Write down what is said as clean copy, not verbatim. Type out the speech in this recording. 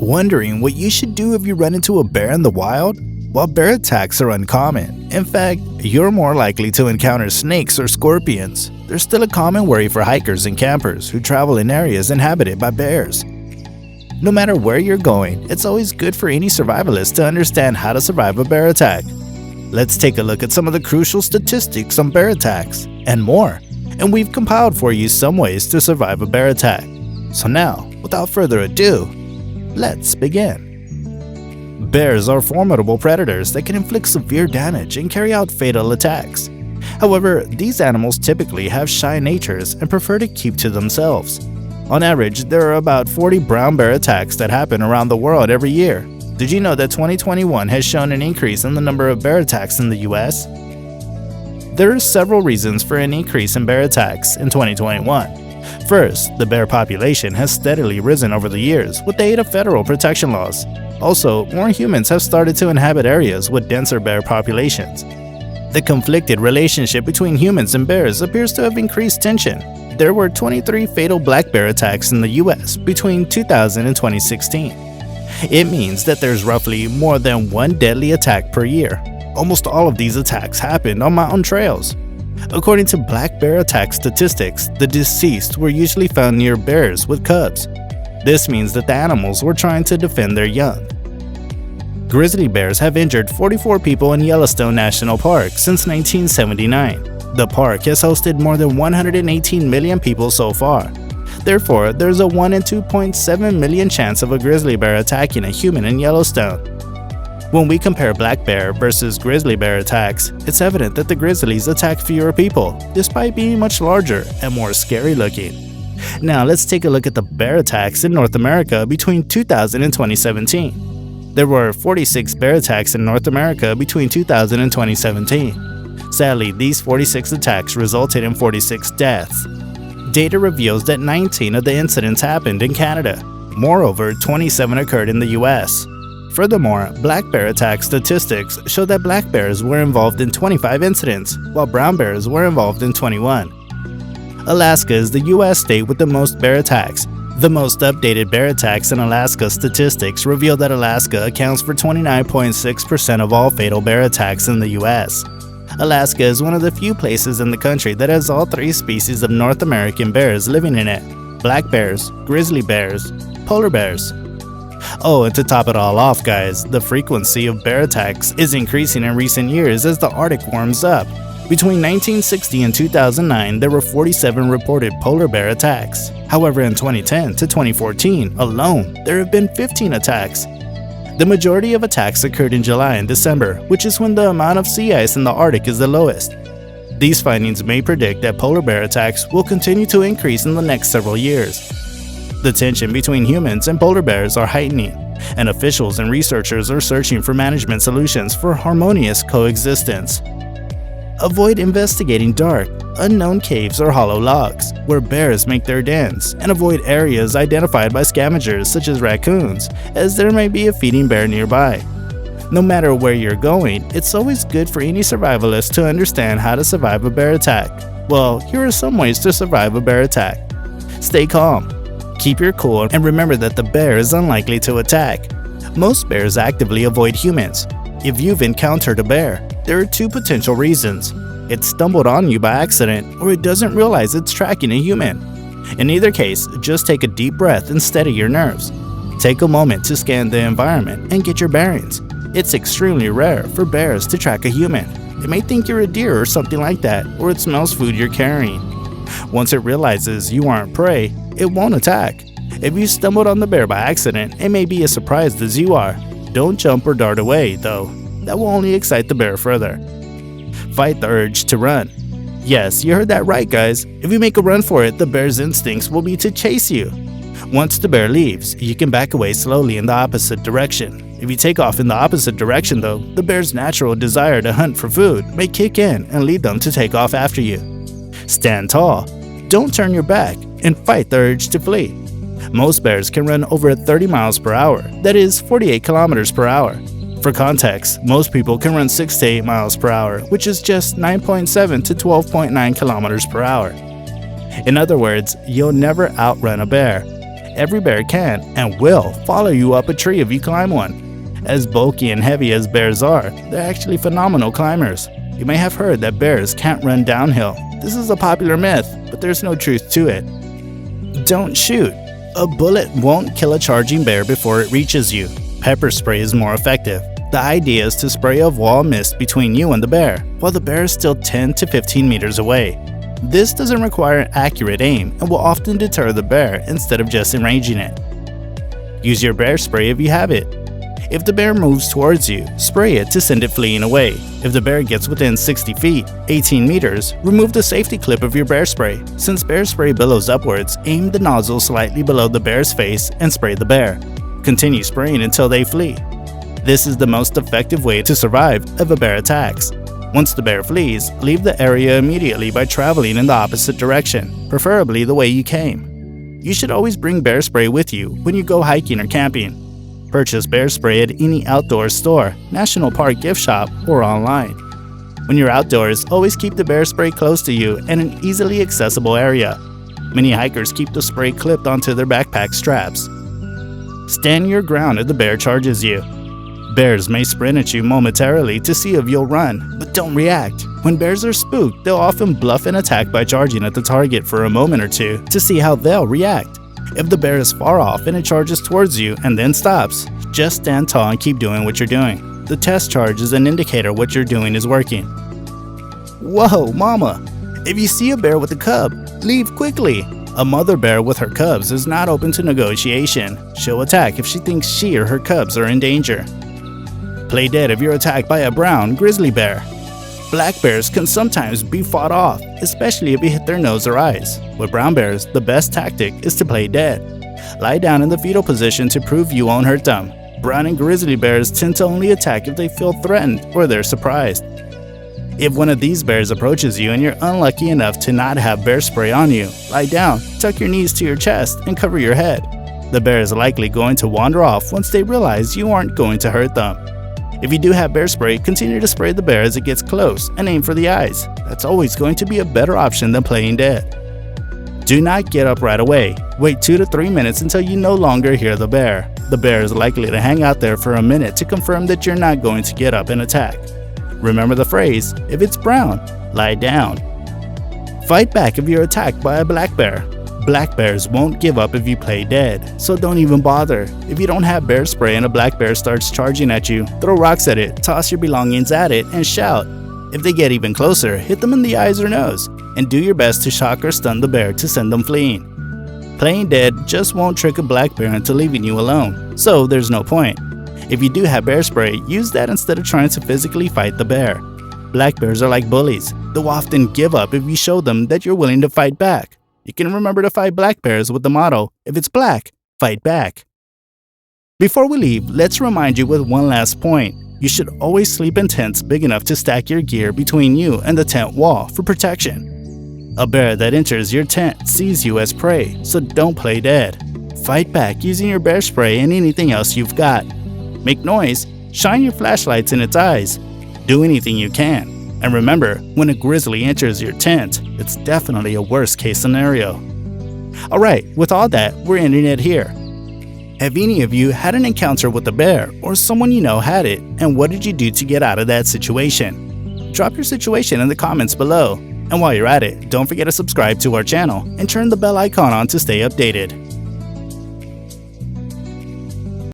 Wondering what you should do if you run into a bear in the wild? While bear attacks are uncommon, in fact, you're more likely to encounter snakes or scorpions. They're still a common worry for hikers and campers who travel in areas inhabited by bears. No matter where you're going, it's always good for any survivalist to understand how to survive a bear attack. Let's take a look at some of the crucial statistics on bear attacks, and more. And we've compiled for you some ways to survive a bear attack. So now, without further ado, let's begin. Bears are formidable predators that can inflict severe damage and carry out fatal attacks. However, these animals typically have shy natures and prefer to keep to themselves. On average, there are about 40 brown bear attacks that happen around the world every year. Did you know that 2021 has shown an increase in the number of bear attacks in the US? There are several reasons for an increase in bear attacks in 2021. First, the bear population has steadily risen over the years with the aid of federal protection laws. Also, more humans have started to inhabit areas with denser bear populations. The conflicted relationship between humans and bears appears to have increased tension. There were 23 fatal black bear attacks in the US between 2000 and 2016. It means that there's roughly more than one deadly attack per year. Almost all of these attacks happened on mountain trails. According to black bear attack statistics, the deceased were usually found near bears with cubs. This means that the animals were trying to defend their young. Grizzly bears have injured 44 people in Yellowstone National Park since 1979. The park has hosted more than 118 million people so far. Therefore, there's a 1 in 2.7 million chance of a grizzly bear attacking a human in Yellowstone. When we compare black bear versus grizzly bear attacks, it's evident that the grizzlies attack fewer people, despite being much larger and more scary looking. Now let's take a look at the bear attacks in North America between 2000 and 2017. There were 46 bear attacks in North America between 2000 and 2017. Sadly, these 46 attacks resulted in 46 deaths. Data reveals that 19 of the incidents happened in Canada. Moreover, 27 occurred in the US. Furthermore, black bear attack statistics show that black bears were involved in 25 incidents, while brown bears were involved in 21. Alaska is the US state with the most bear attacks. The most updated bear attacks in Alaska statistics reveal that Alaska accounts for 29.6% of all fatal bear attacks in the US. Alaska is one of the few places in the country that has all three species of North American bears living in it: black bears, grizzly bears, polar bears. Oh, and to top it all off, guys, the frequency of bear attacks is increasing in recent years as the Arctic warms up. Between 1960 and 2009, there were 47 reported polar bear attacks. However, in 2010 to 2014 alone, there have been 15 attacks. The majority of attacks occurred in July and December, which is when the amount of sea ice in the Arctic is the lowest. These findings may predict that polar bear attacks will continue to increase in the next several years. The tension between humans and polar bears are heightening, and officials and researchers are searching for management solutions for harmonious coexistence. Avoid investigating dark, unknown caves or hollow logs, where bears make their dens, and avoid areas identified by scavengers such as raccoons, as there may be a feeding bear nearby. No matter where you're going, it's always good for any survivalist to understand how to survive a bear attack. Well, here are some ways to survive a bear attack. Stay calm. Keep your cool and remember that the bear is unlikely to attack. Most bears actively avoid humans. If you've encountered a bear, there are two potential reasons. It stumbled on you by accident, or it doesn't realize it's tracking a human. In either case, just take a deep breath and steady your nerves. Take a moment to scan the environment and get your bearings. It's extremely rare for bears to track a human. It may think you're a deer or something like that, or it smells food you're carrying. Once it realizes you aren't prey, it won't attack. If you stumbled on the bear by accident, it may be as surprised as you are. Don't jump or dart away, though. That will only excite the bear further. Fight the urge to run. Yes, you heard that right, guys. If you make a run for it, the bear's instincts will be to chase you. Once the bear leaves, you can back away slowly in the opposite direction. If you take off in the opposite direction, though, the bear's natural desire to hunt for food may kick in and lead them to take off after you. Stand tall. Don't turn your back and fight the urge to flee. Most bears can run over 30 miles per hour, that is 48 kilometers per hour. For context, most people can run 6 to 8 miles per hour, which is just 9.7 to 12.9 kilometers per hour. In other words, you'll never outrun a bear. every bear can and will follow you up a tree if you climb one. As bulky and heavy as bears are, they're actually phenomenal climbers. You may have heard that bears can't run downhill. This is a popular myth, but there's no truth to it. Don't shoot. A bullet won't kill a charging bear before it reaches you. Pepper spray is more effective. The idea is to spray a wall mist between you and the bear, while the bear is still 10 to 15 meters away. This doesn't require an accurate aim and will often deter the bear instead of just enraging it. Use your bear spray if you have it. If the bear moves towards you, spray it to send it fleeing away. If the bear gets within 60 feet, 18 meters, remove the safety clip of your bear spray. Since bear spray billows upwards, aim the nozzle slightly below the bear's face and spray the bear. Continue spraying until they flee. This is the most effective way to survive if a bear attacks. Once the bear flees, leave the area immediately by traveling in the opposite direction, preferably the way you came. You should always bring bear spray with you when you go hiking or camping. Purchase bear spray at any outdoor store, national park gift shop, or online. When you're outdoors, always keep the bear spray close to you in an easily accessible area. Many hikers keep the spray clipped onto their backpack straps. Stand your ground if the bear charges you. Bears may sprint at you momentarily to see if you'll run, but don't react. When bears are spooked, they'll often bluff an attack by charging at the target for a moment or two to see how they'll react. If the bear is far off and it charges towards you and then stops, just stand tall and keep doing what you're doing. The test charge is an indicator what you're doing is working. Whoa, mama! If you see a bear with a cub, leave quickly. A mother bear with her cubs is not open to negotiation. She'll attack if she thinks she or her cubs are in danger. Play dead if you're attacked by a brown grizzly bear. Black bears can sometimes be fought off, especially if you hit their nose or eyes. With brown bears, the best tactic is to play dead. Lie down in the fetal position to prove you won't hurt them. Brown and grizzly bears tend to only attack if they feel threatened or they're surprised. If one of these bears approaches you and you're unlucky enough to not have bear spray on you, lie down, tuck your knees to your chest, and cover your head. The bear is likely going to wander off once they realize you aren't going to hurt them. If you do have bear spray, continue to spray the bear as it gets close and aim for the eyes. That's always going to be a better option than playing dead. Do not get up right away. Wait 2 to 3 minutes until you no longer hear the bear. The bear is likely to hang out there for a minute to confirm that you're not going to get up and attack. Remember the phrase, if it's brown, lie down. Fight back if you're attacked by a black bear. Black bears won't give up if you play dead, so don't even bother. If you don't have bear spray and a black bear starts charging at you, throw rocks at it, toss your belongings at it, and shout. If they get even closer, hit them in the eyes or nose, and do your best to shock or stun the bear to send them fleeing. Playing dead just won't trick a black bear into leaving you alone, so there's no point. If you do have bear spray, use that instead of trying to physically fight the bear. Black bears are like bullies. They'll often give up if you show them that you're willing to fight back. You can remember to fight black bears with the motto, if it's black, fight back. Before we leave, let's remind you with one last point. You should always sleep in tents big enough to stack your gear between you and the tent wall for protection. A bear that enters your tent sees you as prey, so don't play dead. Fight back using your bear spray and anything else you've got. Make noise, shine your flashlights in its eyes. Do anything you can. And remember, when a grizzly enters your tent, it's definitely a worst case scenario. Alright, with all that, we're ending it here. Have any of you had an encounter with a bear or someone you know had it, and what did you do to get out of that situation? Drop your situation in the comments below. And while you're at it, don't forget to subscribe to our channel and turn the bell icon on to stay updated.